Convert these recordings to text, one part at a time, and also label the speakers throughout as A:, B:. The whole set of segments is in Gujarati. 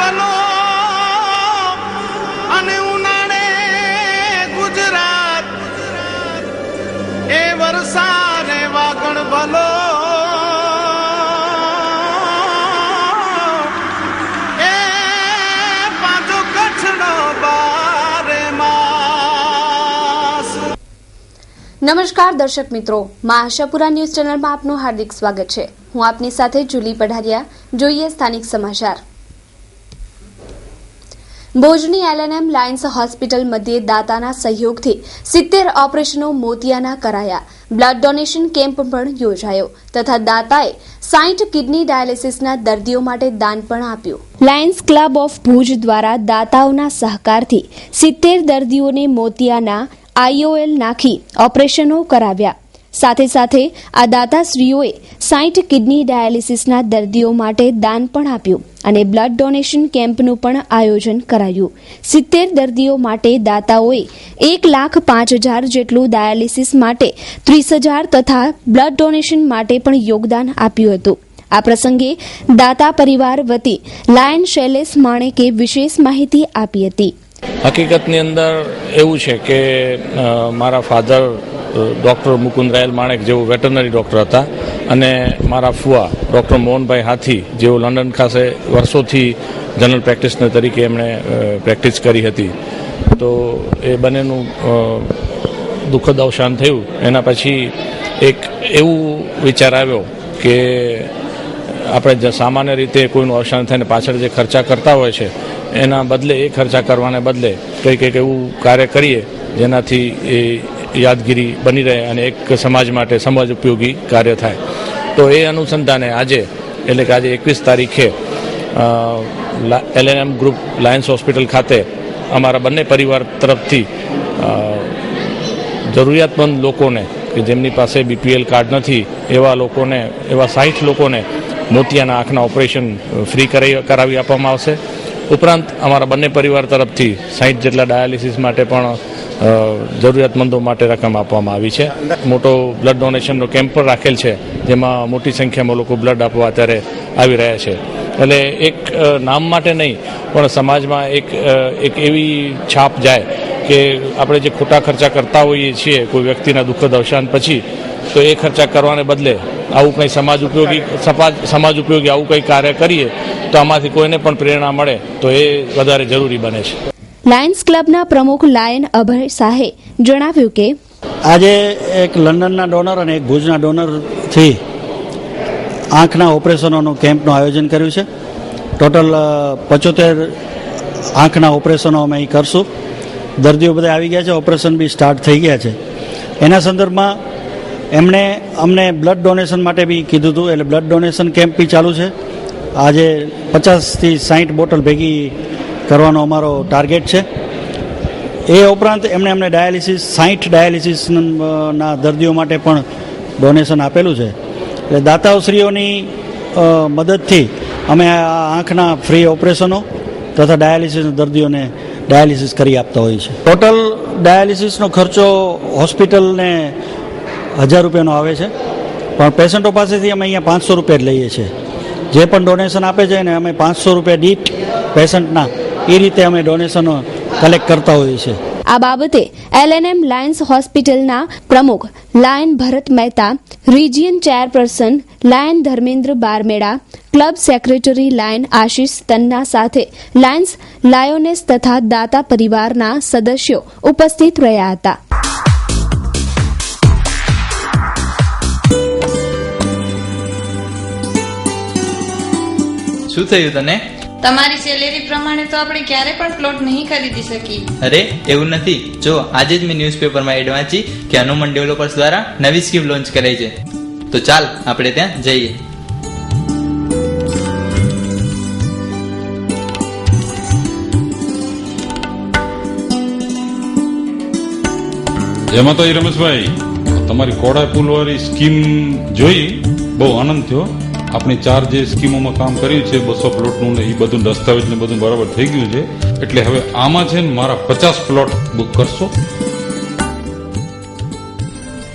A: ભલો અને ઉનાળે ગુજરાત એ વરસાદ વાગણ ભલો એ પાછો કચ્છનો બારે માસ.
B: નમસ્કાર દર્શક મિત્રો, મા આશાપુરા ન્યૂઝ ચેનલમાં આપનું હાર્દિક સ્વાગત છે. હું આપની સાથે જુલી પઢારિયા. જોઈએ સ્થાનિક સમાચાર. ભુજની LNM લાયન્સ હોસ્પિટલ મધ્યે દાતાના સહયોગથી 70 ઓપરેશનો મોતિયાના કરાયા. બ્લડ ડોનેશન કેમ્પ પણ યોજાયો તથા દાતાએ 60 કિડની ડાયાલિસિસના દર્દીઓ માટે દાન પણ આપ્યું. લાયન્સ ક્લબ ઓફ ભુજ દ્વારા દાતાઓના સહકારથી 70 દર્દીઓને મોતિયાના IOL નાખી ઓપરેશનો કરાવ્યા. સાથે સાથે આ દાતાશ્રીઓએ 60 કિડની ડાયાલિસિસના દર્દીઓ માટે દાન પણ આપ્યું અને બ્લડ ડોનેશન કેમ્પનું પણ આયોજન કરાયું. 70 દર્દીઓ માટે દાતાઓએ 1,05,000 જેટલું ડાયાલિસિસ માટે 30,000 તથા બ્લડ ડોનેશન માટે પણ યોગદાન આપ્યું હતું. આ પ્રસંગે દાતા પરિવાર વતી લાયન શૈલેષ માણેકે વિશેષ માહિતી આપી હતી.
C: હકીકતની અંદર એવું છે કે મારા ફાધર ડૉક્ટર મુકુંદરાયલ માણેક જેઓ વેટરનરી ડૉક્ટર હતા અને મારા ફુવા ડૉક્ટર મોહનભાઈ હાથી જેઓ લંડન ખાતે વર્ષોથી જનરલ પ્રેક્ટિશનર તરીકે એમણે પ્રેક્ટિસ કરી હતી. તો એ બંનેનું દુઃખદ અવસાન થયું. એના પછી એક એવું વિચાર આવ્યો કે આપણે સામાન્ય રીતે કોઈનું અવસાન થઈને પાછળ જે ખર્ચા કરતા હોય છે એના બદલે એ ખર્ચા કરવાને બદલે કંઈક એવું કાર્ય કરીએ જેનાથી એ યાદગીરી બની રહે અને એક સમાજ માટે સમાજ ઉપયોગી કાર્ય થાય. તો એ અનુસંધાને આજે એટલે કે આજે 21 તારીખે LNM ગ્રુપ લાયન્સ હોસ્પિટલ ખાતે અમારા બંને પરિવાર તરફથી જરૂરિયાતમંદ લોકોને કે જેમની પાસે BPL કાર્ડ નથી એવા લોકોને, એવા 60 લોકોને મોતિયાના આંખના ઓપરેશન ફ્રી કરાવી આપવામાં આવશે. ઉપરાંત અમારા બંને પરિવાર તરફથી 60 જેટલા ડાયાલિસિસ માટે પણ જરૂરિયાતમંદો માટે રકમ આપવામાં આવી છે. મોટો બ્લડ ડોનેશનનો કેમ્પ પણ રાખેલ છે જેમાં મોટી સંખ્યામાં લોકો બ્લડ આપવા અત્યારે આવી રહ્યા છે. એટલે એક નામ માટે નહીં પણ સમાજમાં એક એવી છાપ જાય કે આપણે જે ખોટા ખર્ચા કરતા હોઈએ છીએ કોઈ વ્યક્તિના દુઃખદ અવસાન પછી, તો એ ખર્ચા કરવાને બદલે આવું કંઈ સમાજ ઉપયોગી આવું કંઈ કાર્ય કરીએ તો આમાંથી કોઈને પણ પ્રેરણા મળે તો એ વધારે જરૂરી બને છે.
B: લાયન્સ ક્લબના પ્રમુખ લાયન અભય શાહે જણાવ્યું કે
D: આજે એક લંડનના ડોનર અને એક ભુજના ડોનરથી આંખના ઓપરેશનોનું કેમ્પનું આયોજન કર્યું છે. ટોટલ 75 આંખના ઓપરેશનો અમે અહીં કરશું. દર્દીઓ બધા આવી ગયા છે, ઓપરેશન બી સ્ટાર્ટ થઈ ગયા છે. એના સંદર્ભમાં એમણે અમને બ્લડ ડોનેશન માટે બી કીધું હતું, એટલે બ્લડ ડોનેશન કેમ્પ બી ચાલુ છે. આજે 50થી 60 બોટલ ભેગી કરવાનો અમારો ટાર્ગેટ છે. એ ઉપરાંત એમણે અમને 60 ડાયાલિસિસના દર્દીઓ માટે પણ ડોનેશન આપેલું છે. એટલે દાતાઓશ્રીઓની મદદથી અમે આ આંખના ફ્રી ઓપરેશનો તથા ડાયાલિસિસના દર્દીઓને ડાયાલિસિસ કરી આપતા હોઈએ છીએ. ટોટલ ડાયાલિસિસનો ખર્ચો હોસ્પિટલને 1,000 રૂપિયાનો આવે છે, પણ પેશન્ટો પાસેથી અમે અહીંયા 500 રૂપિયા જ લઈએ છીએ. જે પણ ડોનેશન આપે છે ને અમે 500 રૂપિયા દીઠ પેશન્ટના એ રીતે અમે ડોનેશનો કલેક્ટ કરતા હોઈએ છીએ.
B: આ બાબતે LNM લાયન્સ હોસ્પિટલના પ્રમુખ Lion Bharat Mehta, region chairperson Lion Dharmendra Barmeda, club secretary Lion Ashish Tanna સાથે લાયન્સ લાયોનેસ તથા દાતા પરિવારના સદસ્યો ઉપસ્થિત રહ્યા હતા.
E: શું થયું તને?
F: તમારી સેલેરી પ્રમાણે તો આપણે ક્યારે પણ પ્લોટ નહીં ખરીદી શકીએ.
E: અરે એવું નથી. જો આજે જ મેં ન્યૂઝપેપરમાં એડ વાંચી કે હનુમાન ડેવલપર્સ દ્વારા નવી સ્કીમ લોન્ચ કરાઈ છે. તો ચાલ આપણે ત્યાં જઈએ.
G: એમાં તો રમેશભાઈ તમારી કોડા પુલ વાળી સ્કીમ જોઈ બહુ આનંદ થયો. આપણી 4 જે સ્કીમોમાં કામ કર્યું છે 200 પ્લોટનું ને એ બધું દસ્તાવેજ ને બધું બરાબર થઈ ગયું છે. એટલે હવે આમાં છે ને મારા 50 પ્લોટ બુક કરશો.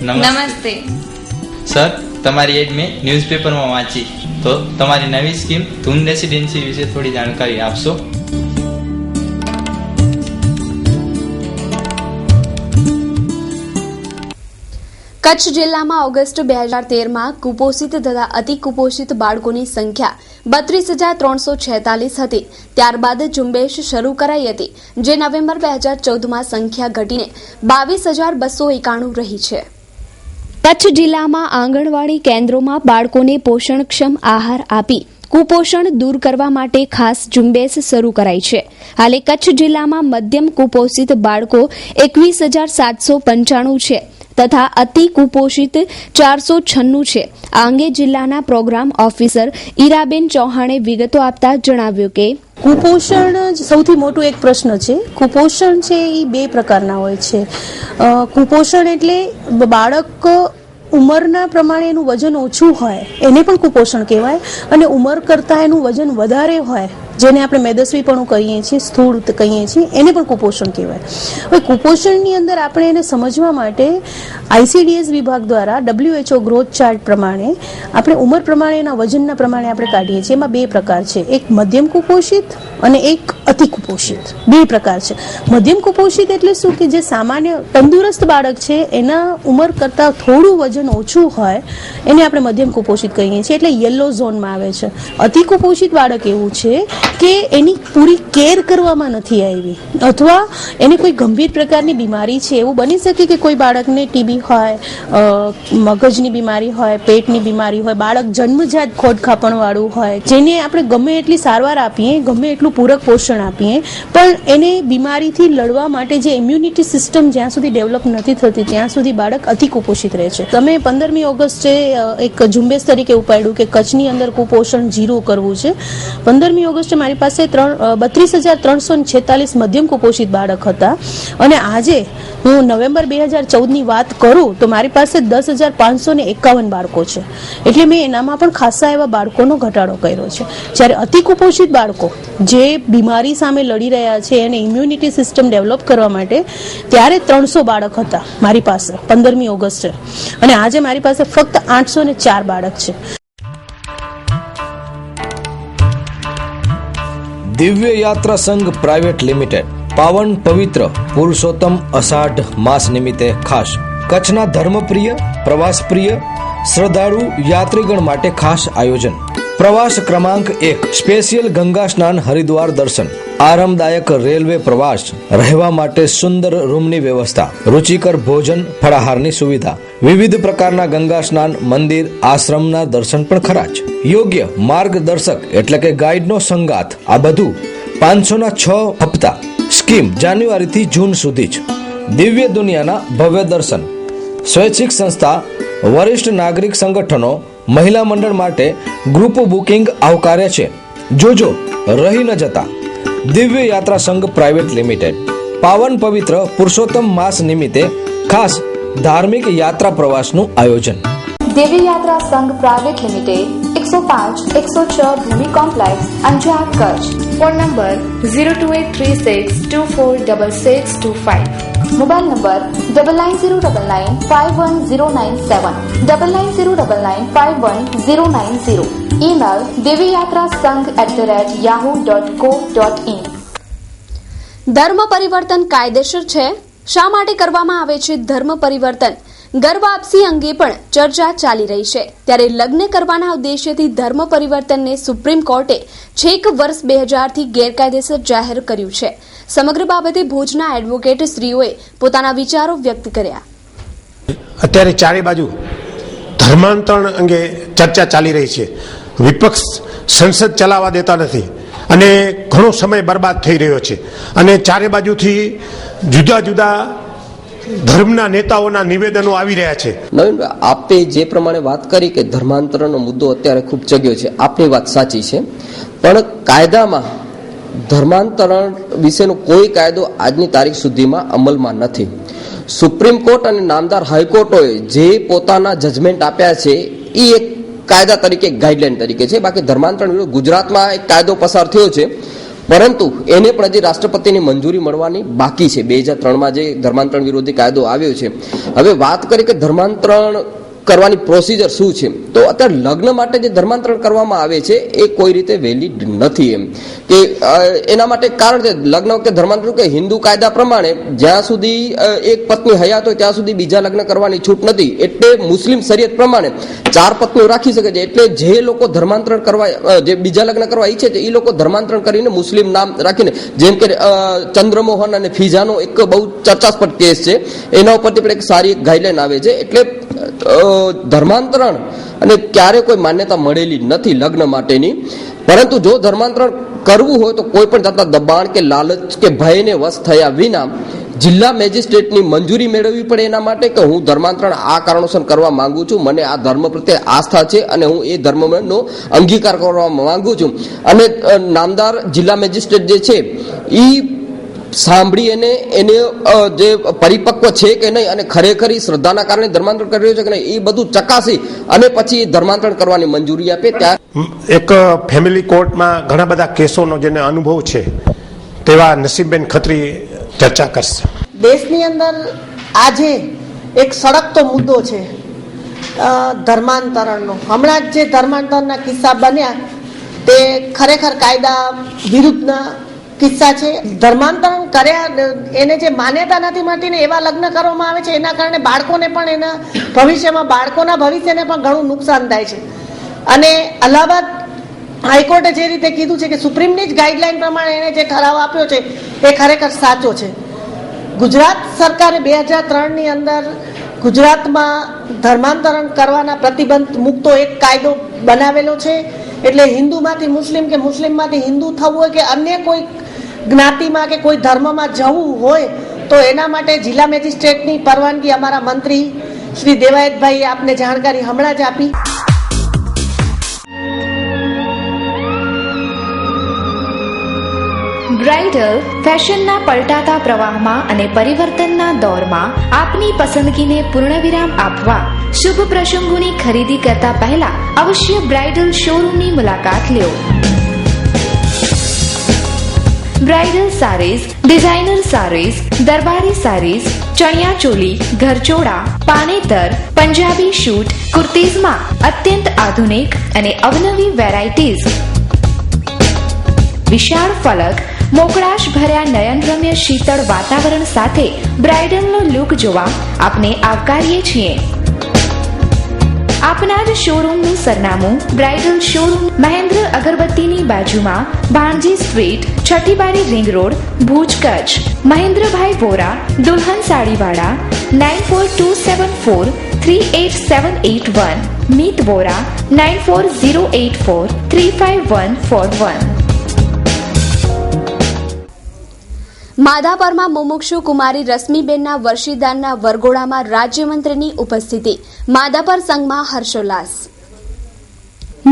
F: નમસ્તે
E: સર, તમારી એડ મેં ન્યૂઝપેપરમાં વાંચી. તો તમારી નવી સ્કીમ ધૂન રેસિડેન્સી વિશે થોડી જાણકારી આપશો?
B: કચ્છ જિલ્લામાં ઓગસ્ટ 2013માં કુપોષિત તથા અતિ કુપોષિત બાળકોની સંખ્યા 32,346 હતી. ત્યારબાદ ઝુંબેશ શરૂ કરાઈ હતી, જે નવેમ્બર 2014માં સંખ્યા ઘટીને 22,291 રહી છે. કચ્છ જિલ્લામાં આંગણવાડી કેન્દ્રોમાં બાળકોને પોષણક્ષમ આહાર આપી કુપોષણ દૂર કરવા માટે ખાસ ઝુંબેશ શરૂ કરાઈ છે. હાલે કચ્છ જિલ્લામાં મધ્યમ કુપોષિત બાળકો 21,795 છે તથા અતિ કુપોષિત 496 છે. આ અંગે જિલ્લાના પ્રોગ્રામ ઓફિસર ઈરાબેન ચૌહાણે વિગતો આપતા જણાવ્યું કે
H: કુપોષણ સૌથી મોટું એક પ્રશ્ન છે. કુપોષણ છે એ બે પ્રકારના હોય છે. કુપોષણ એટલે બાળક ઉંમરના પ્રમાણે એનું વજન ઓછું હોય એને પણ કુપોષણ કહેવાય, અને ઉંમર કરતાં એનું વજન વધારે હોય જેને આપણે મેદસ્વીપણું કહીએ છીએ, સ્થૂળ કહીએ છીએ, એને પણ કુપોષણ કહેવાય. હવે કુપોષણની અંદર આપણે એને સમજવા માટે ICDS વિભાગ દ્વારા WHO ગ્રોથ ચાર્ટ પ્રમાણે આપણે ઉંમર પ્રમાણે એના વજનના પ્રમાણે આપણે કાઢીએ છીએ. એમાં બે પ્રકાર છે, એક મધ્યમ કુપોષિત અને એક અતિ કુપોષિત. બે પ્રકાર છે. મધ્યમ કુપોષિત એટલે શું કે જે સામાન્ય તંદુરસ્ત બાળક છે એના ઉંમર કરતાં થોડું વજન ઓછું હોય એને આપણે મધ્યમ કુપોષિત કહીએ છીએ, એટલે યલો ઝોનમાં આવે છે. અતિ કુપોષિત બાળક એવું છે કે એની પૂરી કેર કરવામાં નથી આવી, અથવા એને કોઈ ગંભીર પ્રકારની બીમારી છે. એવું બની શકે કે કોઈ બાળકને TB હોય, મગજની બીમારી હોય, પેટની બીમારી હોય, બાળક જન્મજાત ખોડખાપણ વાળું હોય, જેને આપણે ગમે એટલી સારવાર આપીએ, ગમે એટલું પૂરક પોષણ આપીએ, પણ એને બીમારીથી લડવા માટે જે ઇમ્યુનિટી સિસ્ટમ જ્યાં સુધી ડેવલપ નથી થતી ત્યાં સુધી બાળક અતિ કુપોષિત રહે છે. તમે 15મી ઓગસ્ટે એક ઝુંબેશ તરીકે ઉપાડ્યું કે કચ્છની અંદર કુપોષણ 0 કરવું છે. 15મી ઓગસ્ટે મારી પાસે 32,346 મધ્યમ કુપોષિત બાળક હતા, અને આજે હું નવેમ્બર 2014ની વાત કરું તો મારી પાસે 10,551 બાળકો છે. એટલે મેં એનામાં પણ ખાસા એવા બાળકોનો ઘટાડો કર્યો છે. જ્યારે અતિ કુપોષિત બાળકો જે બીમારી સામે લડી રહ્યા છે એને ઇમ્યુનિટી સિસ્ટમ ડેવલપ કરવા માટે, ત્યારે 300 બાળક હતા મારી પાસે 15મી ઓગસ્ટે, અને આજે મારી પાસે ફક્ત 804 બાળક છે.
I: દિવ્ય યાત્રા સંઘ પ્રાઇવેટ લિમિટેડ પાવન પવિત્ર પુરુષોત્તમ અષાઢ માસ નિમિત્તે ખાસ કચ્છના ધર્મપ્રિય પ્રવાસપ્રિય શ્રદ્ધાળુ યાત્રીગણ માટે ખાસ આયોજન. પ્રવાસ ક્રમાંક 1 સ્પેશિયલ ગંગા સ્નાન હરિદ્વાર દર્શન, આરામદાયક રેલવે પ્રવાસ, રહેવા માટે સુંદર રૂમની વ્યવસ્થા, રુચિકર ભોજન ફળાહારની સુવિધા, વિવિધ પ્રકારના ગંગા સ્નાન, મંદિર આશ્રમના દર્શન પણ ખરા જ. યોગ્ય માર્ગદર્શક એટલે કે ગાઈડનો સંગાથ. આ બધું 500ના 6 હપ્તા. સ્કીમ જાન્યુઆરી થી જૂન સુધી જ. દિવ્ય દુનિયાના ભવ્ય દર્શન. સ્વૈચ્છિક સંસ્થા, વરિષ્ઠ નાગરિક સંગઠનો, મહિલા મંડળ માટે ગ્રુપ બુકિંગ આવકાર્ય છે. જોજો રહી ન જતા. દિવ્ય યાત્રા સંઘ પ્રાઇવેટ લિમિટેડ પાવન પવિત્ર પુરુષોત્તમ માસ નિમિત્તે ખાસ ધાર્મિક યાત્રા પ્રવાસનું આયોજન.
B: Divya Yatra Sangh private limited 105-106 Bhumi complex, Anjar, Kutch. Phone number 02836246625. Mobile number 9909951097, 9909951090. Email divyayatrasangh@yahoo.co.in. ધર્મ પરિવર્તન કાયદેસર છે? શા માટે કરવામાં આવે છે ધર્મ પરિવર્તન? ઘર વાપસી અંગે પણ ચર્ચા ચાલી રહી છે. ત્યારે લગ્ન કરવાના ઉદ્દેશ્યથી ધર્મ પરિવર્તનને સુપ્રીમ કોર્ટે છેક વર્ષ 2000થી ગેરકાયદેસર જાહેર કર્યું છે. સમગ્ર બાબતે ભુજના એડવોકેટ શ્રીઓએ પોતાના વિચારો વ્યક્ત કર્યા.
J: અત્યારે ચારે બાજુ ધર્માંતરણ અંગે ચર્ચા ચાલી રહી છે. વિપક્ષ સંસદ ચલાવવા દેતા નથી અને ઘણો સમય બરબાદ થઈ રહ્યો છે, અને ચારે બાજુથી જુદા જુદા ધર્મના નેતાઓના નિવેદનો આવી રહ્યા છે.
K: નવીનભાઈ, આપે જે પ્રમાણે વાત કરી કે ધર્માંતરણનો મુદ્દો અત્યારે ખૂબ જગ્યો છે, આપની વાત સાચી છે, પણ કાયદામાં ધર્માંતરણ વિશેનો કોઈ કાયદો આજની તારીખ સુધીમાં અમલમાં નથી. સુપ્રીમ કોર્ટ અને નામદાર હાઈકોર્ટોએ જે પોતાના જજમેન્ટ આપ્યા છે એ એક કાયદા તરીકે, ગાઈડલાઈન તરીકે છે. બાકી ધર્માંતરણ વિરુદ્ધ ગુજરાતમાં એક કાયદો પસાર થયો છે, પરંતુ એને પણ હજી રાષ્ટ્રપતિની મંજૂરી મળવાની બાકી છે. 2003માં જે ધર્માંતરણ વિરોધી કાયદો આવ્યો છે. હવે વાત કરી કે ધર્માંતરણ કરવાની પ્રોસિજર શું છે. તો અત્યારે લગ્ન માટે જે ધર્માંતરણ કરવામાં આવે છે એ કોઈ રીતે વેલિડ નથી. એમ કે એના માટે કારણ છે લગ્ન વખતે ધર્માંતરણ કે હિન્દુ કાયદા પ્રમાણે જ્યાં સુધી એક પત્ની હયાત હોય ત્યાં સુધી બીજા લગ્ન કરવાની છૂટ નથી. એટલે મુસ્લિમ શરિયત પ્રમાણે 4 પત્નીઓ રાખી શકે છે. એટલે જે લોકો ધર્માંતરણ કરવા જે બીજા લગ્ન કરવા ઈચ્છે છે એ લોકો ધર્માંતરણ કરીને મુસ્લિમ નામ રાખીને, જેમ કે ચંદ્રમોહન અને ફિઝાનો એક બહુ ચર્ચાસ્પદ કેસ છે, એના ઉપરથી પણ એક સારી એક ગાઈડલાઈન આવે છે. એટલે ધર્માંતરણ અને ક્યારે કોઈ માન્યતા મળેલી નથી લગ્ન માટેની. પરંતુ જો ધર્માંતરણ કરવું હોય તો કોઈ પણ જાતના દબાણ કે લાલચ કે ભયને વશ થયા વિના જિલ્લા મેજિસ્ટ્રેટની મંજૂરી મેળવવી પડે એના માટે કે હું ધર્માંતરણ આ કારણોસર કરવા માંગુ છું, મને આ ધર્મ પ્રત્યે આસ્થા છે અને હું એ ધર્મનો અંગીકાર કરવા માંગુ છું. અને નામદાર જિલ્લા મેજિસ્ટ્રેટ જે છે એ સાંભળી એને જે પરિપક્વ છે કે નહીં અને ખરેખર શ્રદ્ધાના કારણે ધર્માંતરણ કરી રહ્યો છે કે નહીં એ બધું ચકાસી અને પછી ધર્માંતરણ કરવાની મંજૂરી આપે. ત્યાં
J: એક ફેમિલી કોર્ટમાં ઘણા બધા કેસોનો જેને અનુભવ છે તેવા નસીબબેન ખત્રી ચર્ચા કરશે.
H: દેશની અંદર આજે એક સળગતો મુદ્દો છે ધર્માંતરણનો. હમણાં જ જે ધર્માંતરણના કિસ્સા બન્યા તે ખરેખર કાયદા વિરુદ્ધના કિસ્સા છે. ધર્માંતરણ કર્યા એને જે માન્યતા નથી મળતી ને એવા લગ્ન કરવામાં આવે છે એના કારણે બાળકોને પણ એના ભવિષ્યમાં બાળકોના ભવિષ્યને પણ ઘણું નુકસાન થાય છે. અને અલ્હાબાદ હાઈકોર્ટે જે રીતે કીધું છે કે સુપ્રીમની જ ગાઈડલાઈન પ્રમાણે એને જે ઠરાવ આપ્યો છે એ ખરેખર સાચો છે. ગુજરાત સરકારે 2003ની અંદર ગુજરાતમાં ધર્માંતરણ કરવાના પ્રતિબંધ મૂકતો એક કાયદો બનાવેલો છે. એટલે હિન્દુમાંથી મુસ્લિમ કે મુસ્લિમમાંથી હિન્દુ થવું હોય કે અન્ય કોઈ જ્ઞાતિમાં કે કોઈ ધર્મમાં જવું હોય તો એના માટે જિલ્લા મેજિસ્ટ્રેટની પરવાનગી અમારા મંત્રી શ્રી દેવાયતભાઈ આપને જાણકારી હમણાં જ આપી.
L: બ્રાઇડલ ફેશનના પલટાતા પ્રવાહમાં અને પરિવર્તનના દોરમાં આપની પસંદગીને પૂર્ણવિરામ આપવા શુભ પ્રસંગોની ખરીદી કરતા પહેલા અવશ્ય બ્રાઇડલ શોરૂમની મુલાકાત લો. બ્રાઇડલ સારીઝ, ડિઝાઇનર સારીઝ, દરબારી સારીઝ, ચણિયા ચોલી, ઘરચોળા, પાનેતર, પંજાબી શૂટ, કુર્તીઝમાં અત્યંત આધુનિક અને અવનવી વેરાયટીઝ, વિશાળ ફલક, મોકળાશ ભર્યા નયનરમ્ય શીતળ વાતાવરણ સાથે બ્રાઇડલનો લુક જોવા આપને આવકારીએ છીએ. આપના જ શોરૂમનું સરનામું બ્રાઇડલ શોરૂમ મહેન્દ્ર અગરબત્તીની બાજુમાં, ભાણજી સ્ટ્રીટ, છઠ્ઠી બારી રિંગ રોડ, ભુજ, કચ્છ. મહેન્દ્રભાઈ વોરા, દુલ્હન સાડીવાળા, 9427438781. મીત વોરા, 9408435141.
B: માધાપરમાં મુમુક્ષુ કુમારી રશ્મિબેનના વર્ષીદાનના વરઘોડામાં રાજ્યમંત્રીની ઉપસ્થિતિ. માધાપર સંઘમાં હર્ષોલ્લાસ.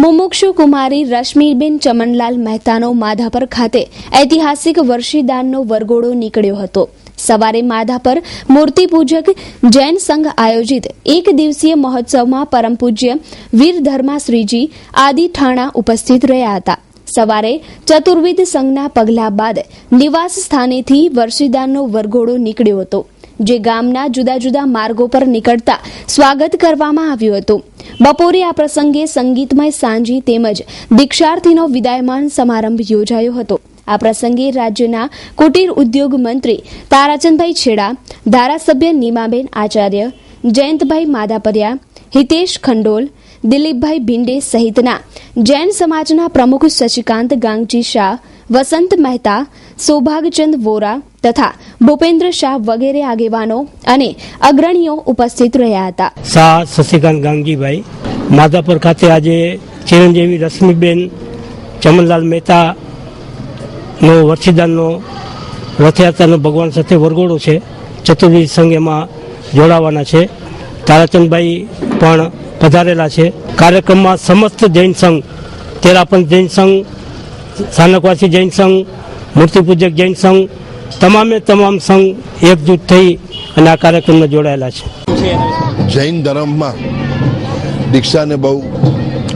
B: મુમુક્ષુ કુમારી રશ્મિબેન ચમનલાલ મહેતાનો માધાપર ખાતે ઐતિહાસિક વર્ષીદાનનો વરઘોડો નીકળ્યો હતો. સવારે માધાપર મૂર્તિપૂજક જૈન સંઘ આયોજિત એક દિવસીય મહોત્સવમાં પરમ પૂજ્ય વીરધર્માશ્રીજી આદિ ઠાણા ઉપસ્થિત રહ્યા હતા. સવારે ચતુર્વિધ સંઘના પગલા બાદ નિવાસ સ્થાનેથી વર્ષીદાનનો વરઘોડો નીકળ્યો હતો, જે ગામના જુદા જુદા માર્ગો પર નીકળતા સ્વાગત કરવામાં આવ્યું હતું. બપોરે આ પ્રસંગે સંગીતમય સાંજી તેમજ દીક્ષાર્થીનો વિદાયમાન સમારંભ યોજાયો હતો. આ પ્રસંગે રાજ્યના કુટીર ઉદ્યોગ મંત્રી તારાચંદભાઈ છેડા, ધારાસભ્ય નીમાબેન આચાર્ય, જયંતભાઈ માધાપરિયા, હિતેશ ખંડોલ, દિલીપભાઈ ભીંડે સહિતના જૈન સમાજના પ્રમુખ શશિકાંત ગાંગજી શાહ, વસંત મહેતા, સૌભાગચંદ વોરા તથા ભૂપેન્દ્ર શાહ વગેરે આગેવાનો અને અગ્રણીઓ ઉપસ્થિત રહ્યા હતા.
M: શાહ શશિકાંત ગાંગજીભાઈ માધાપર ખાતે આજે ચિરંજીવી રશ્મિબેન ચમનલાલ મહેતાનો વર્ષીદાનનો રથયાત્રાનો ભગવાન સાથે વરઘોડો છે. ચતુર્વિધ સંઘ એમાં જોડાવાના છે. તારાચંદભાઈ પણ પધારેલા છે. કાર્યક્રમમાં સમસ્ત જૈન સંઘ, તેરાપંથ જૈન સંઘ, સ્થાનકવાસી જૈન સંઘ, મૂર્તિપૂજક જૈન સંઘ, તમામે તમામ સંઘ એકજૂટ થઈ અને આ કાર્યક્રમમાં જોડાયેલા છે.
N: જૈન ધર્મમાં દીક્ષાને બહુ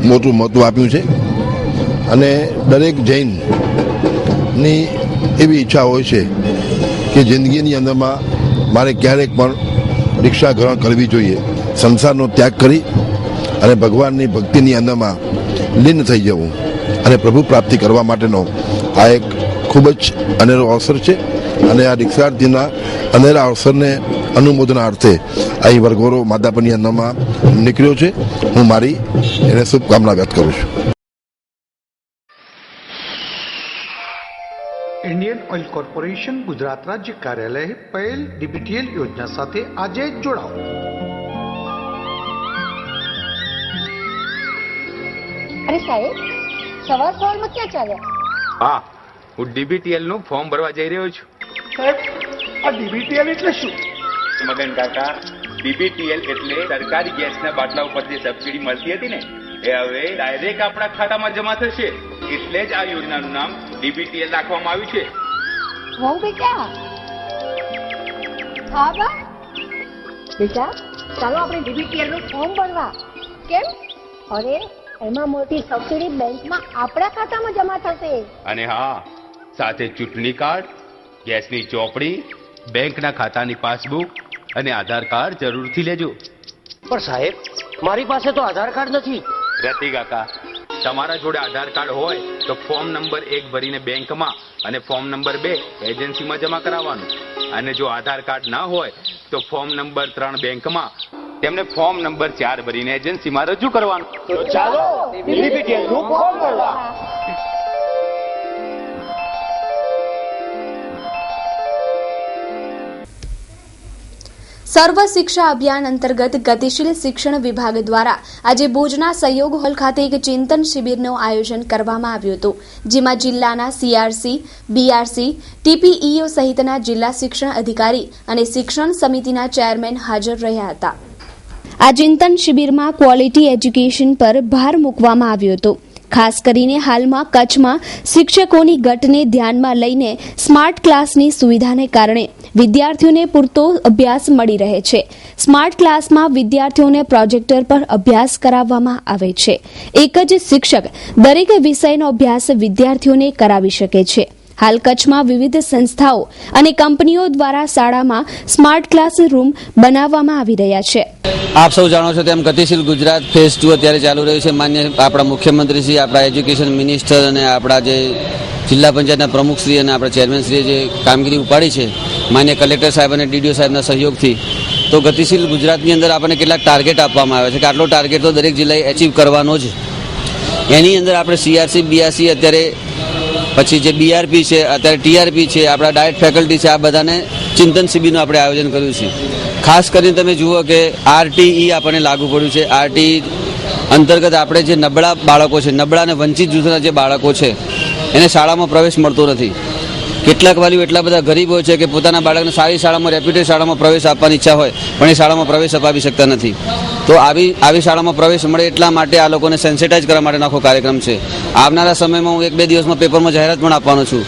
N: મોટું મહત્વ આપ્યું છે અને દરેક જૈનની એવી ઈચ્છા હોય છે કે જિંદગીની અંદરમાં મારે ક્યારેક પણ દીક્ષા ગ્રહણ કરવી જોઈએ. સંસારનો ત્યાગ કરી અને ભગવાનની ભક્તિની અંદરમાં લીન થઈ જવું અને પ્રભુ પ્રાપ્તિ કરવા માટેનો આ એક ખૂબ જ અનેરો અવસર છે. અને આ દીક્ષાર્થીના અનેરા અવસરને અનુમોદનાર્થે અહીં વરઘોડો માધાપરની અંદરમાં નીકળ્યો છે. હું મારી એને શુભકામના વ્યક્ત કરું છું.
O: ઇન્ડિયન ઓઇલ કોર્પોરેશન ગુજરાત રાજ્ય કાર્યાલય પહેલ ડીબીટીએલ યોજના સાથે આજે જોડાઓ.
P: અરે સાહેબ, સવારમાં ક્યાં ચાલ્યા?
Q: હા, હું ડીબીટીએલ નું ફોર્મ ભરવા જઈ રહ્યો છું.
O: સાહેબ, આ ડીબીટીએલ એટલે શું?
Q: મગન કાકા, ડીબીટીએલ એટલે સરકારી ગેસના બાટલા ઉપર જે સબસિડી મળતી હતી ને, એ હવે ડાયરેક્ટ આપણા ખાતામાં જમા થશે. એટલે જ આ યોજનાનું નામ ડીબીટીએલ રાખવામાં આવ્યું છે.
P: હું બેટા, હા બા બેટા, ચાલો આપણે ડીબીટીએલ નું ફોર્મ ભરવા. કેમ? અરે એમાં મોટી સબસિડી બેંકમાં આપણા ખાતામાં જમા થશે.
Q: અને હા, સાથે ચૂંટણી કાર્ડ, ગેસની ચોપડી, બેંકના ખાતાની પાસબુક અને આધાર કાર્ડ જરૂરથી લેજો.
R: પણ સાહેબ, મારી પાસે તો આધાર કાર્ડ નથી.
Q: રતિ કાકા, તમારા જોડે આધાર કાર્ડ હોય તો ફોર્મ નંબર 1 ભરીને બેંકમાં અને ફોર્મ નંબર 2 એજન્સીમાં જમા કરાવવાનું. અને જો આધાર કાર્ડ ના હોય તો ફોર્મ નંબર 3 બેંકમાં, તેમને ફોર્મ નંબર 4 ભરીને એજન્સીમાં રજૂ કરવાનું.
R: તો ચાલો ડીબીટીએલ નું ફોર્મ ભરવા.
B: સર્વ શિક્ષા અભિયાન અંતર્ગત ગતિશીલ શિક્ષણ વિભાગ દ્વારા આજે ભુજના સહયોગ હોલ ખાતે એક ચિંતન શિબિરનું આયોજન કરવામાં આવ્યું હતું, જેમાં જિલ્લાના સીઆરસી, બીઆરસી, ટીપીઈઓ સહિતના જિલ્લા શિક્ષણ અધિકારી અને શિક્ષણ સમિતિના ચેરમેન હાજર રહ્યા હતા. આ ચિંતન શિબિરમાં ક્વોલિટી એજ્યુકેશન પર ભાર મૂકવામાં આવ્યો હતો. ખાસ કરીને હાલમાં કચ્છમાં શિક્ષકોની ઘટને ધ્યાનમાં લઈને સ્માર્ટ ક્લાસની સુવિધાને કારણે વિદ્યાર્થીઓને પૂરતો અભ્યાસ મળી રહે છે. સ્માર્ટ ક્લાસમાં વિદ્યાર્થીઓને પ્રોજેક્ટર પર અભ્યાસ કરાવવામાં આવે છે. એક જ શિક્ષક દરેક વિષયનો અભ્યાસ વિદ્યાર્થીઓને કરાવી શકે છે. હાલ કચ્છમાં વિવિધ સંસ્થાઓ અને કંપનીઓ દ્વારા શાળામાં સ્માર્ટ ક્લાસરૂમ બનાવવામાં આવી રહ્યા છે.
S: આપ સૌ જાણો છો તેમ ગતિશીલ ગુજરાત ફેઝ 2 અત્યારે ચાલુ રહ્યું છે. માન્ય આપણા મુખ્યમંત્રી શ્રી, આપણા એજ્યુકેશન મિનિસ્ટર અને આપણા જે જિલ્લા પંચાયતના પ્રમુખશ્રી અને આપણા ચેરમેનશ્રીએ જે કામગીરી ઉપાડી છે, માન્ય કલેક્ટર સાહેબ અને ડીડીઓ સાહેબના સહયોગથી, તો ગતિશીલ ગુજરાતની અંદર આપણને કેટલાક ટાર્ગેટ આપવામાં આવે છે કે આટલો ટાર્ગેટ તો દરેક જિલ્લાએ એચીવ કરવાનો જ. એની અંદર આપણે સીઆરસી, બીઆરસી, અત્યારે પછી જે બીઆરપી છે, અત્યારે ટીઆરપી છે, આપણા ડાયટ ફેકલ્ટી છે, આ બધાને ચિંતન શિબિરનું આપણે આયોજન કર્યું છે. ખાસ કરીને તમે જુઓ કે આરટીઈ આપણને લાગુ પડ્યું છે. આરટીઈ અંતર્ગત આપણે જે નબળા બાળકો છે, નબળા અને વંચિત જૂથના જે બાળકો છે, એને શાળામાં પ્રવેશ મળતો નથી. કેટલાક વાલીઓ એટલા બધા ગરીબ હોય છે કે પોતાના બાળકને સારી શાળામાં, રેપ્યુટેડ શાળામાં પ્રવેશ આપવાની ઈચ્છા હોય પણ એ શાળામાં પ્રવેશ અપાવી શકતા નથી. તો આવી શાળામાં પ્રવેશ મળે એટલા માટે આ લોકોને સેન્સિટાઇઝ કરવા માટેનો આખો કાર્યક્રમ છે. આવનારા સમયમાં હું 1-2 દિવસમાં પેપરમાં જાહેરાત પણ આપવાનો છું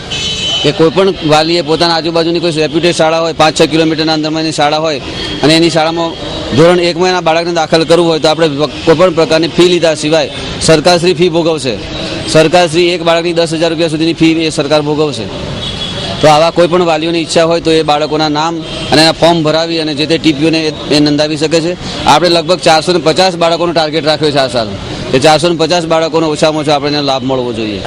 S: કે કોઈ પણ વાલીએ પોતાના આજુબાજુની કોઈ રેપ્યુટેડ શાળા હોય, 5-6 કિલોમીટરના અંદરમાં એની શાળા હોય અને એની શાળામાં ધોરણ 1માં એના બાળકને દાખલ કરવું હોય તો આપણે કોઈ પણ પ્રકારની ફી લીધા સિવાય સરકારશ્રી ફી ભોગવશે. સરકારશ્રી એક બાળકની 10,000 રૂપિયા સુધીની ફી એ સરકાર ભોગવશે. તો આવા કોઈ પણ વાલીઓની ઈચ્છા હોય તો એ બાળકોના નામ અને એના ફોર્મ ભરાવી અને જે તે ટીપીઓને એ નોંધાવી શકે છે. આપણે લગભગ 450 બાળકોનો ટાર્ગેટ રાખ્યો છે આ સાલ. એ 450 બાળકોનો ઓછામાં ઓછો આપણે લાભ મળવો જોઈએ.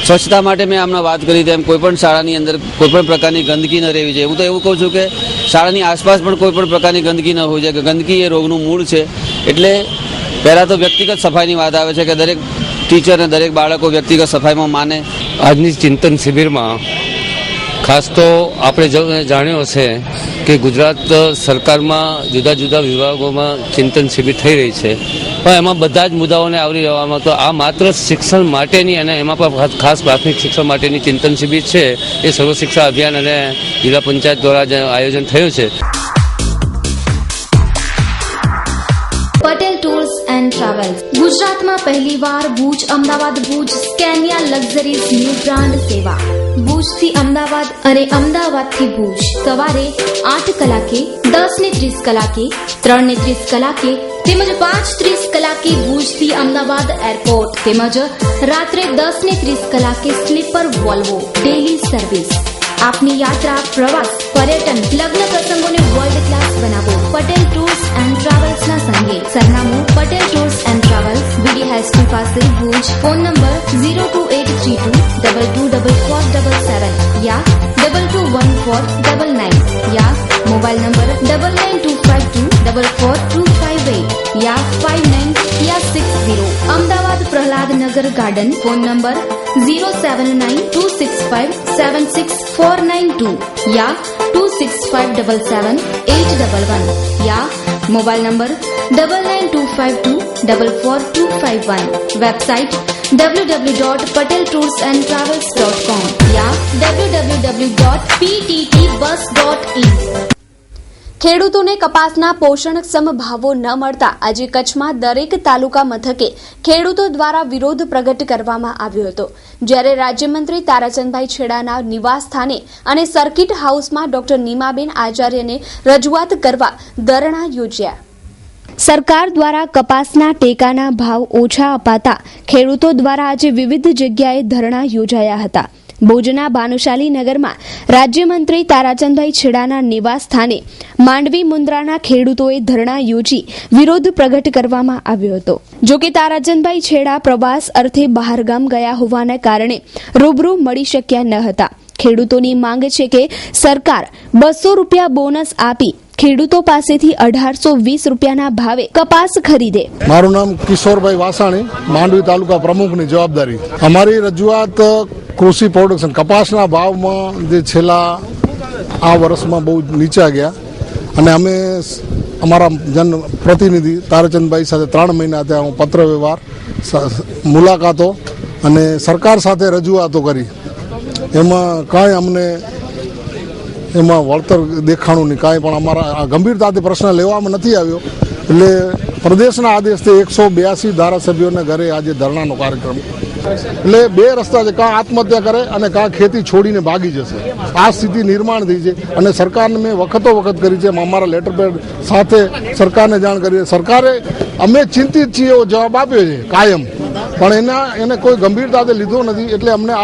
S: સ્વચ્છતા માટે મેં હમણાં વાત કરી તેમ કોઈ પણ શાળાની અંદર કોઈ પણ પ્રકારની ગંદકી ન રહેવી જોઈએ. હું તો એવું કહું છું કે શાળાની આસપાસ પણ કોઈ પણ પ્રકારની ગંદકી ન હોવી જોઈએ, કે ગંદકી એ રોગનું મૂળ છે. એટલે પહેલાં તો વ્યક્તિગત સફાઈની વાત આવે છે કે દરેક ટીચર અને દરેક બાળકો વ્યક્તિગત સફાઈમાં માને.
T: આજની ચિંતન શિબિરમાં ખાસ તો આપણે જાણ્યો હશે કે ગુજરાત સરકારમાં જુદા જુદા વિભાગોમાં ચિંતન શિબિર થઈ રહી છે, પણ એમાં બધા જ મુદ્દાઓને આવરી લેવામાં તો આ માત્ર શિક્ષણ માટેની અને એમાં પણ ખાસ પ્રાથમિક શિક્ષણ માટેની ચિંતન શિબિર છે. એ સર્વ શિક્ષા અભિયાન અને જિલ્લા પંચાયત દ્વારા જે આયોજન થયું છે.
L: પટેલ ટૂર્સ એન્ડ ટ્રાવેલ્સ ગુજરાતમાં પહેલીવાર Bhuj, Ahmedabad, Bhuj Scania luxuries new brand સેવા. ભુજથી અમદાવાદ અને અમદાવાદથી ભુજ સવારે 8 કલાકે, 10:30 કલાકે, 3:30 કલાકે તેમજ 5:30 કલાકે ભુજથી અમદાવાદ એરપોર્ટ તેમજ રાત્રે 10:30 કલાકે સ્લીપર વોલ્વો ડેલી સર્વિસ. આપની યાત્રા, પ્રવાસ, પર્યટન, લગ્ન પ્રસંગોને વર્લ્ડ ક્લાસ બનાવો પટેલ ટૂર્સ એન્ડ ટ્રાવેલ્સ ના સંગે. સરનામું Patel tours and travels, BD high school પાસે, ભુજ. ફોન નંબર 02832224477 या 221499 या मोबाइल नंबर 9925244258 या 59 या 60. अमदावाद प्रहलाद नगर गार्डन. फोन नंबर 07926576492 या 26577811 या मोबाइल नंबर 9925244251. वेबसाइट www.pateltoursandtravels.com या www.pttbus.in.
B: ખેડૂતોને કપાસના પોષણક્ષમ ભાવો ન મળતા આજે કચ્છમાં દરેક તાલુકા મથકે ખેડૂતો દ્વારા વિરોધ પ્રગટ કરવામાં આવ્યો હતો. જ્યારે રાજ્યમંત્રી તારાચંદભાઈ છેડાના નિવાસ સ્થાને અને સર્કિટ હાઉસમાં ડોક્ટર નીમાબેન આચાર્યને રજૂઆત કરવા ધરણા યોજ્યા. સરકાર દ્વારા કપાસના ટેકાના ભાવ ઓછા અપાતા ખેડૂતો દ્વારા આજે વિવિધ જગ્યાએ ધરણા યોજાયા હતા. ભુજના ભાનુશાલી નગરમાં રાજ્યમંત્રી તારાચંદભાઈ છેડાના નિવાસ સ્થાને માંડવી મુન્દ્રાના ખેડૂતોએ ધરણા યોજી વિરોધ પ્રગટ કરવામાં આવ્યો હતો. જોકે તારાચંદભાઈ છેડા પ્રવાસ અર્થે બહારગામ ગયા હોવાના કારણે રૂબરૂ મળી શક્યા ન હતા. ખેડૂતોની માંગ છે કે સરકાર 200 રૂપિયા બોનસ આપી ખેડૂતો પાસેથી 1820 રૂપિયાના ભાવે કપાસ ખરીદે.
U: મારું નામ કિશોરભાઈ વાસાણી, માંડવી તાલુકા પ્રમુખની જવાબદારી. અમારી રજૂઆત કૃષિ પ્રોડક્શન કપાસના ભાવમાં જે છેલ્લા આ વર્ષમાં બહુ નીચા ગયા અને અમે અમારા જન પ્રતિનિધિ તારાચંદભાઈ સાથે 3 મહિના ત્યાં હું પત્ર વ્યવહાર, મુલાકાતો અને સરકાર સાથે રજૂઆતો કરી. એમાં કાંઈ અમને એમાં વળતર દેખાણું નહીં, કાંઈ પણ અમારા ગંભીરતાથી પ્રશ્ન લેવામાં નથી આવ્યો. એટલે પ્રદેશના આદેશથી 182 ધારાસભ્યોને ઘરે આજે ધરણાનો કાર્યક્રમ. એટલે 2 રસ્તા છે, કાં આત્મહત્યા કરે અને કાં ખેતી છોડીને ભાગી જશે. આ સ્થિતિ નિર્માણ થઈ છે અને સરકારને મેં વખતો વખત કરી છે. અમારા લેટરપેડ સાથે સરકારને જાણ કરી. સરકારે અમે ચિંતિત છીએ એવો જવાબ આપ્યો છે કાયમ, પણ એને કોઈ ગંભીરતાથી લીધો નથી. એટલે અમને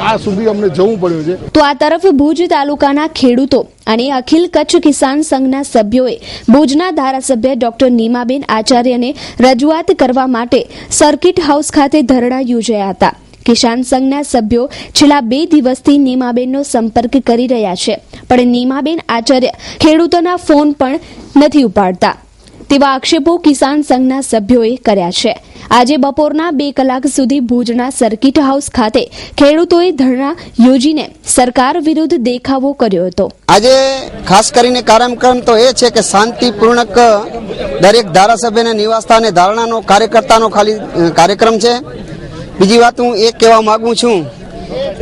U: આ સુધી અમને જવું પડ્યું છે.
B: તો આ તરફ ભુજ તાલુકાના ખેડૂતો અને અખિલ કચ્છ કિસાન સંઘના સભ્યોએ ભુજના ધારાસભ્ય ડોક્ટર નીમાબેન આચાર્યને રજૂઆત કરવા માટે સર્કિટ હાઉસ ખાતે ધરણા યોજ્યા હતા. કિસાન સંઘના સભ્યો છેલ્લા 2 દિવસથી નીમાબેનનો સંપર્ક કરી રહ્યા છે, પણ નીમાબેન આચાર્ય ખેડૂતોના ફોન પણ નથી ઉપાડતા તેવા આક્ષેપો કિસાન સંઘના સભ્યોએ કર્યા છે. આજે બપોરના 2 કલાક સુધી ભુજના સર્કિટ હાઉસ ખાતે ખેડૂતોએ ધરણા યોજીને સરકાર વિરુદ્ધ દેખાવો કર્યો હતો.
V: આજે ખાસ કરીને કાર્યક્રમ તો એ છે કે શાંતિપૂર્ણક દરેક ધારાસભ્યના નિવાસસ્થાને ધારણાનો કાર્યકર્તાનો ખાલી કાર્યક્રમ છે. બીજી વાત હું એ કહેવા માંગુ છું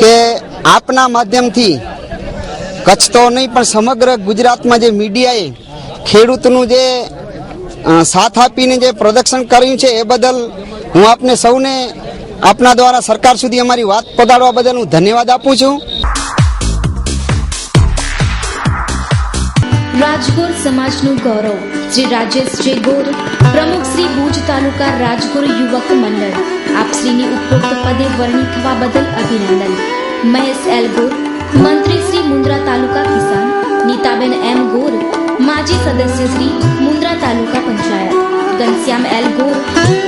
V: કે આપના માધ્યમથી કચ્છ તો નહીં પણ સમગ્ર ગુજરાતમાં જે મીડિયાએ ખેડૂતનું જે સાથ આપીને જે પ્રદર્શન કર્યું છે એ બદલ હું આપને સૌને આપના દ્વારા સરકાર સુધી અમારી વાત પહોંચાડવા બદલ હું ધન્યવાદ આપું છું.
L: રાજગોર સમાજનું ગૌરવ શ્રી રાજેશ જે ગોર, પ્રમુખ શ્રી ભુજ તાલુકા રાજગોર યુવક મંડળ, આપશ્રીની ઉપરોક્ત પદે વરણી થવા બદલ અભિનંદન. મહેશ એલ ગોર, મંત્રી શ્રી મુન્દ્રા તાલુકા કિસાન, નીતાબેન એમ ગોર, માજી સદસ્ય શ્રી મુન્દ્રા તાલુકા પંચાયત, ઘનશ્યામ એલ ગોર,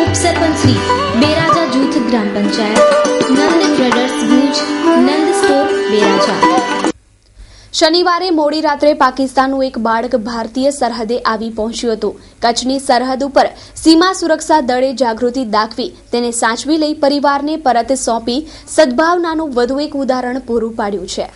L: ઉપસરપંચ શ્રી બેરાજા જૂથ ગ્રામ પંચાયત, નંદ ટ્રેડર્સ ભુજ, નંદ સ્ટોર બેરાજા.
B: શનિવારે મોડી રાત્રે પાકિસ્તાનનું એક બાળક ભારતીય સરહદે આવી પહોંચ્યું હતું. કચ્છની સરહદ ઉપર સીમા સુરક્ષા દળે જાગૃતિ દાખવી તેને સાચવી લઈ પરિવારને પરત સોંપી સદભાવનાનું વધુ એક ઉદાહરણ પૂરું પાડ્યું છે.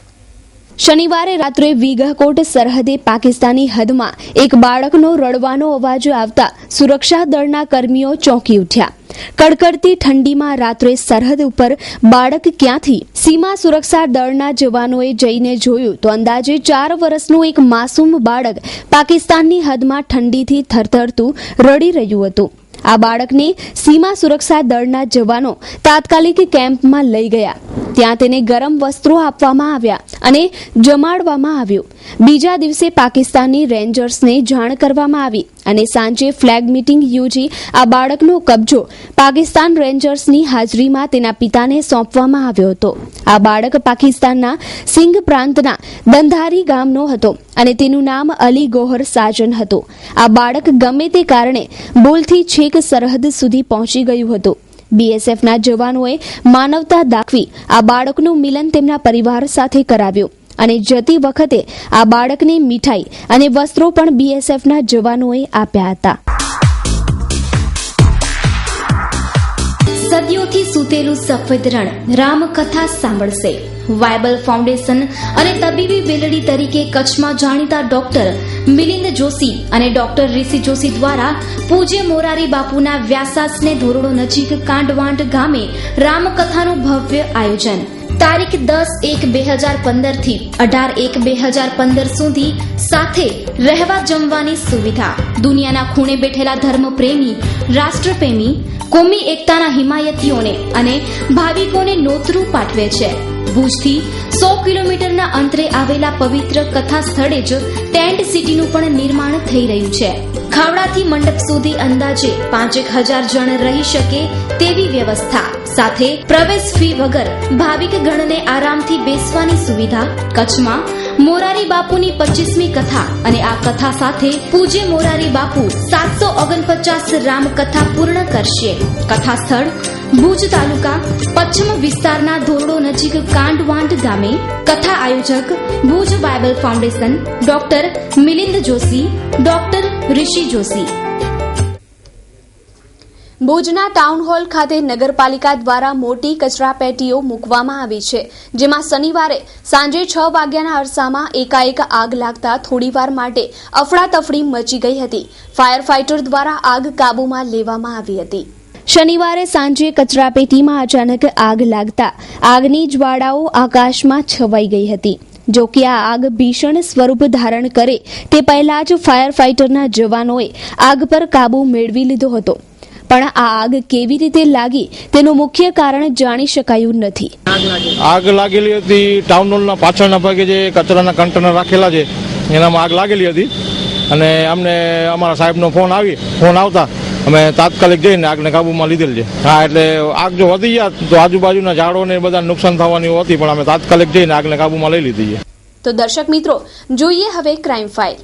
B: શનિવારે રાત્રે વીઘાકોટ સરહદે પાકિસ્તાની હદમાં એક બાળકનો રડવાનો અવાજ આવતા સુરક્ષા દળના કર્મીઓ ચોંકી ઉઠ્યા. કડકડતી ઠંડીમાં રાત્રે સરહદ ઉપર બાળક ક્યાંથી? સીમા સુરક્ષા દળના જવાનોએ જઈને જોયું તો અંદાજે 4 વર્ષનું એક માસૂમ બાળક પાકિસ્તાનની હદમાં ઠંડીથી થરથરતું રડી રહ્યું હતું. આ બાળકને સીમા સુરક્ષા દળના જવાનો તાત્કાલિક કેમ્પમાં લઈ ગયા. ત્યાં તેને ગરમ વસ્ત્રો આપવામાં આવ્યા અને જમાડવામાં આવ્યું. બીજા દિવસે પાકિસ્તાની રેન્જર્સને જાણ કરવામાં આવી અને સાંજે ફ્લેગ મીટિંગ યોજી આ બાળકનો કબજો પાકિસ્તાન રેન્જર્સની હાજરીમાં તેના પિતાને સોંપવામાં આવ્યો હતો. આ બાળક પાકિસ્તાનના સિંઘ પ્રાંતના દંધારી ગામનો હતો અને તેનું નામ અલી ગોહર સાજન હતું. આ બાળક ગમે તે કારણે ભૂલથી છેક સરહદ સુધી પહોંચી ગયું હતું. બીએસએફના જવાનોએ માનવતા દાખવી આ બાળકનું મિલન તેમના પરિવાર સાથે કરાવ્યું અને જતી વખતે આ બાળકને મીઠાઈ અને વસ્ત્રો પણ બીએસએફના જવાનોએ આપ્યા હતા.
L: સદીઓથી સૂતેલું સફેદ રણ રામકથા સાંભળશે. વાયબલ ફાઉન્ડેશન અને તબીબી બેલડી તરીકે કચ્છમાં જાણીતા ડોક્ટર મિલિંદ જોશી અને ડોક્ટર ઋષિ જોશી દ્વારા પૂજ્ય મોરારી બાપુના વ્યાસાસને ધોરડો નજીક કાંડવાંટ ગામે રામકથાનું ભવ્ય આયોજન. તારીખ 10/1/2015 થી 18/1/2015 સુધી સાથે રહેવા જમવાની સુવિધા. દુનિયાના ખૂણે બેઠેલા ધર્મપ્રેમી, રાષ્ટ્રપ્રેમી, કોમી એકતાના હિમાયતીઓને અને ભાવિકોને નોતરું પાઠવે છે. ભુજથી 100 કિલોમીટરના અંતરે આવેલા પવિત્ર કથા સ્થળે જ ટેન્ટ સિટીનું પણ નિર્માણ થઈ રહ્યું છે. ખાવડાથી મંડપ સુધી અંદાજે 5,000 જણ રહી શકે તેવી વ્યવસ્થા સાથે પ્રવેશ ફી વગર ભાવિક ગણને આરામથી બેસવાની સુવિધા. કચ્છમાં મોરારી બાપુની 25મી કથા અને આ કથા સાથે પૂજ્ય મોરારી બાપુ 749 રામકથા પૂર્ણ કરશે. કથા સ્થળ ભુજ તાલુકા પશ્ચિમ વિસ્તારના ધોરડો નજીક કાંડવાંટ ગામે. કથા આયોજક Bhuj Bible foundation, doctor Milind Joshi, doctor Rishi Joshi.
B: ભુજના ટાઉન હોલ ખાતે નગરપાલિકા દ્વારા મોટી કચરાપેટીઓ મૂકવામાં આવી છે, જેમાં શનિવારે સાંજે 6 વાગ્યાના અરસામાં એકાએક આગ લાગતા થોડીવાર માટે અફડાતફડી મચી ગઈ હતી. ફાયર ફાઇટર દ્વારા આગ કાબૂમાં લેવામાં આવી હતી. શનિવારે સાંજે કચરાપેટીમાં અચાનક આગ લાગતા આગની જ્વાળાઓ આકાશમાં છવાઈ ગઈ હતી. જો કે આ આગ ભીષણ સ્વરૂપ ધારણ કરે તે પહેલા જ ફાયર ફાઇટરના જવાનોએ આગ પર કાબૂ મેળવી લીધો હતો. પણ આ આગ કેવી રીતે લાગી તેનું મુખ્ય કારણ જાણી શકાયું નથી.
A: આગ લાગેલી હતી ટાઉન હોલના પાછળના ભાગે જે કચરાના કન્ટેનર રાખેલા છે એનામાં આગ લાગેલી હતી અને અમને અમારા સાહેબનો ફોન આવતા અમે તાત્કાલિક જઈને આગને કાબૂમાં લીધેલ છે. હા, એટલે આગ જો વધી જાય તો આજુબાજુના ઝાડોને બધા નુકસાન થવાની હતી, પણ અમે તાત્કાલિક જઈને આગને કાબૂમાં લઈ લીધી છે.
B: તો દર્શક મિત્રો, જોઈએ હવે ક્રાઇમ ફાઇલ.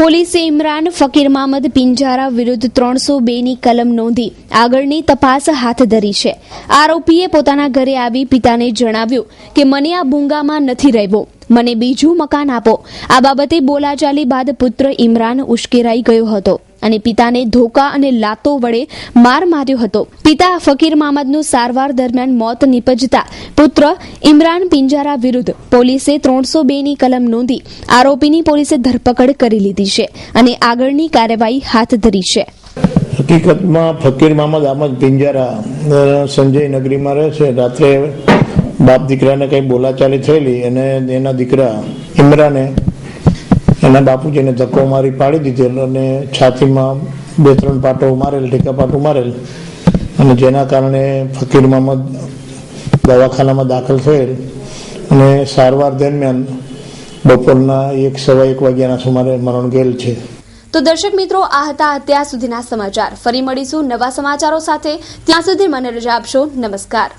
B: પોલીસે ઇમરાન ફકીર મામદ પિંજારા વિરુદ્ધ 302ની કલમ નોંધી આગળની તપાસ હાથ ધરી છે. આરોપીએ પોતાના ઘરે આવી પિતાને જણાવ્યું કે મને આ ભૂંગામાં નથી રહેવો, મને બીજું મકાન આપો. આ બાબતે બોલાચાલી બાદ પુત્ર ઇમરાન ઉશ્કેરાઈ ગયો હતો અને પિતાને ધોકા અને લાતો વડે માર માર્યો હતો. પિતા ફકીર મામદનું સારવાર દરમિયાન મોત નિપજતા પુત્ર ઇમરાન પિંજારા વિરુદ્ધ પોલીસે 302ની કલમ નોંધી આરોપીની પોલીસે ધરપકડ કરી લીધી છે અને આગળની કાર્યવાહી હાથ ધરી છે.
C: હકીકતમાં ફકીર મામદ અહમદ પિંજારા સંજય નગરીમાં રહે છે. રાત્રે બાપ દીકરાને કઈ બોલાચાલી થયેલી અને એના દીકરા ઇમરાને એના બાપુજીને ધક્કો મારી પાડી દીધેલ અને છાતીમાં 2-3 પાટો મારેલ, ટીકા પાટું મારેલ અને જેના કારણે ફકીર મામદ દવાખાનામાં દાખલ થયેલ અને સારવાર દરમિયાન બપોરના 1-1:15 વાગ્યાના સુમારે મરણ ગયેલ છે.
B: તો દર્શક મિત્રો, આ હતા અત્યાર સુધીના સમાચાર. ફરી મળીશું નવા સમાચારો સાથે. ત્યાં સુધી મને રજા આપશો. નમસ્કાર.